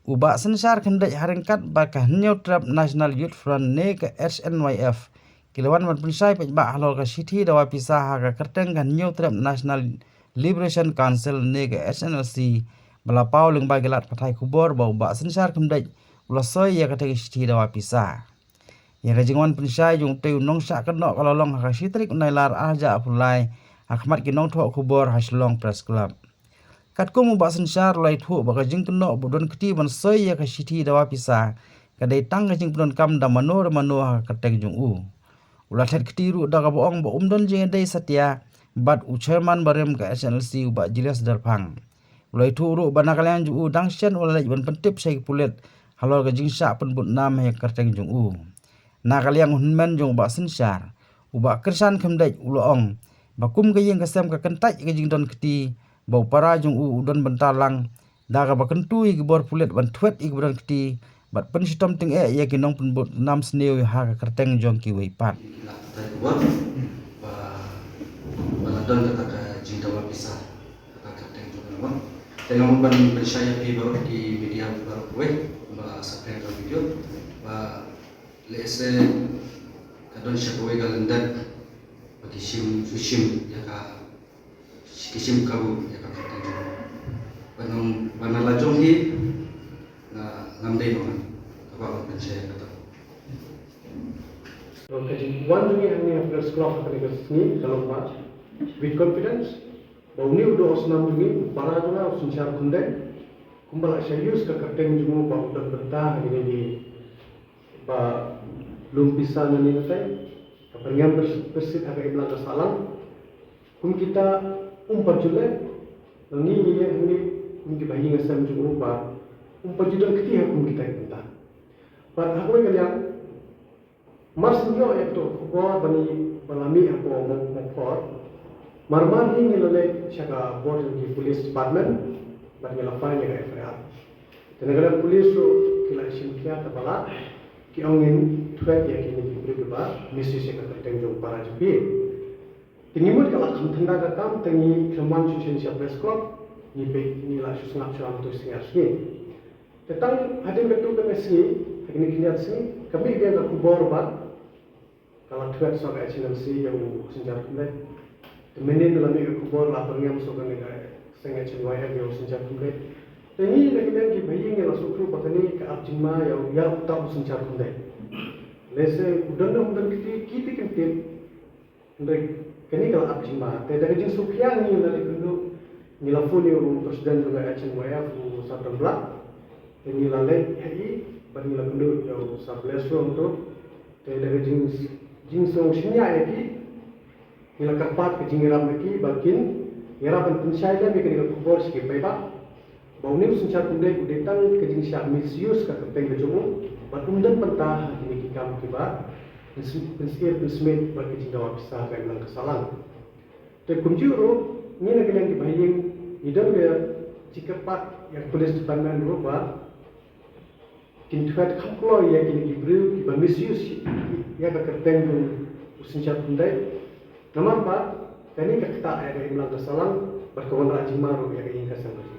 Ubak sensar kendai haringkat bakah New Trap National Youth Front ne ke SNYF. Kilawan man pensai pejbak halol ke City dawa pisah ke kerteng kan New Trap National Liberation Council ne ke SNLC. Belapau leng bagilat patai kubor bau ubak sensar kendai ulasoi ya kata City dawa pisah. Ya kejengwan pensai jung teu nong sak kenok kalolong ha Citrik nailar aja apulai akmat kinong thok kubor haslong press club. Kat ko mo ba sensar lai thu ba jing kenok budon keti ban soi ya ka City dawa pisah kadai tang jing budon kam da manor ha kateng jung u. Ulathet keti ru da ka boong ba umdon jing dai satya bat u chairman barem ka SNLC ba Julius Darphang. Ulai thu ru ba nakalian jung u dang sen ulai ban pentip sai pulet halol ka jing sa pen but nam he kateng jung u. Nakalian hunmen jung ba sensar u ba kersan kemdai uloong ba kum ka yeng kasem ka kentai ka jing don keti bau para jung u udon bentalang daga bakentu ig bor pulet ban twet ig bor keti bat pen sitom ting ya kinong pen bot nam sneu ha ka kerteng jong ki wei pat baladon kata ka jinda wa pisah kata kerteng jong nama tengok ban bersaya pi baru di media baru we ba sampai ke video ba lese kadon syakwe galendan bagi sim susim ya ka kisim kau ya kan kita banang banala jonghi na ngamdei nongan apa pencet kata. Okay, one thing yang ni press club akan ikut kalau mas with confidence bahwa ni udah osnam ni para juga usinsar kunde kumbala serius ke kerteng jumu bahwa udah betah ini di bah belum bisa ni nanti kepengen bersit agak iblang kesalang kita umpat juga, ni bayi ngasam juga umpat juga ketiak kita kita. But aku kalian mas nyo itu ko bani balami aku ngopor marmar ni ngilale siaga board di police department bani lafai ni FIR. Tenaga police ro kila simkia tabala ki angin threat ya kini diberi ba misi se ka tengjo para jepi. Tingimut kalau kamu tenda kakam tengi keman susun siap press club ni baik ni lah susah suam tu singar sini. Tentang ada betul ke sini, ini kini sini kami dia nak kubur bat kalau tuat soal SNLC yang senjata kumle. Temenin dalam ni kubur lah pergiam soal ni sengaja CNYF yang senjata kumle. Tengi lagi lagi bayi ni lah sukru patani ke abjima yang ya tak senjata kumle. Lese udan kita kentip untuk kini kalau abjima, tapi jin sukian ni dari kundu nilafu ni urung presiden juga SNYF u sabda belak, ini lalek hari bagi kundu yang sabda untuk, tapi dari jin sosialnya lagi nilai kerpat ke jingiram lagi bagian yarapan pensai lagi kini kubur sikit baik. Bau ni usencar kunde datang ke jin siap misius ke keteng kejumu, batundan pentah ini kikam kibat. Pensikir pensmet bagi jingga pisah dan bilang kesalahan. Tapi kunjuru ni lagi yang dibayang idam dia jika pat yang polis department berubah, kintuat kaplo yang kini diberi kiba misius ya kekerteng pun usincat pundai. Nama apa? Kini kita ada yang bilang kesalahan berkawan rajin maru yang ingin kesalahan.